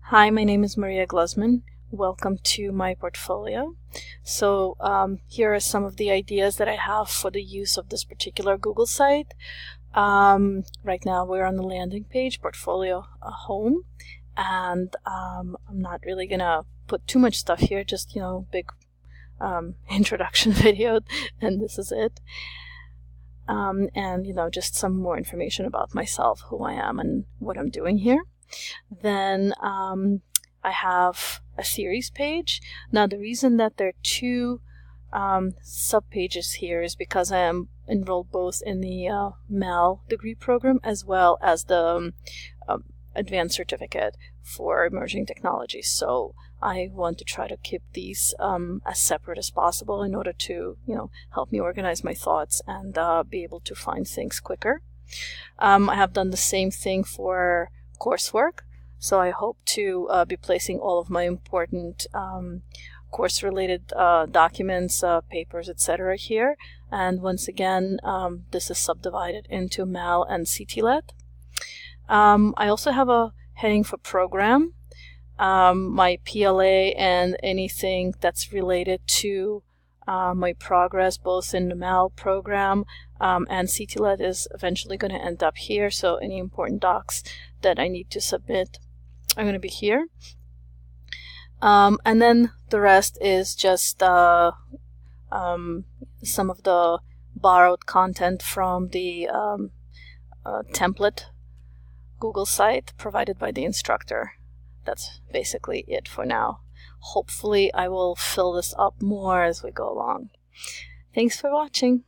Hi, my name is Maria Glusman. Welcome to my portfolio. So here are some of the ideas that I have for the use of this particular Google site. Right now we're on the landing page, portfolio home, and I'm not really gonna put too much stuff here, just big introduction video, and this is it. And just some more information about myself, who I am and what I'm doing here. Then I have a series page. Now the reason that there are two sub-pages here is because I am enrolled both in the MEL degree program as well as the advanced certificate for emerging technologies. So I want to try to keep these as separate as possible in order to help me organize my thoughts and be able to find things quicker. I have done the same thing for coursework, so I hope to be placing all of my important course-related documents, papers, etc. here. And once again, this is subdivided into MEL and CTLET. I also have a heading for program, my PLA, and anything that's related to my progress both in the MEL program and CTLET is eventually going to end up here. So any important docs that I need to submit are going to be here. And then the rest is just some of the borrowed content from the template Google site provided by the instructor. That's basically it for now. Hopefully I will fill this up more as we go along. Thanks for watching.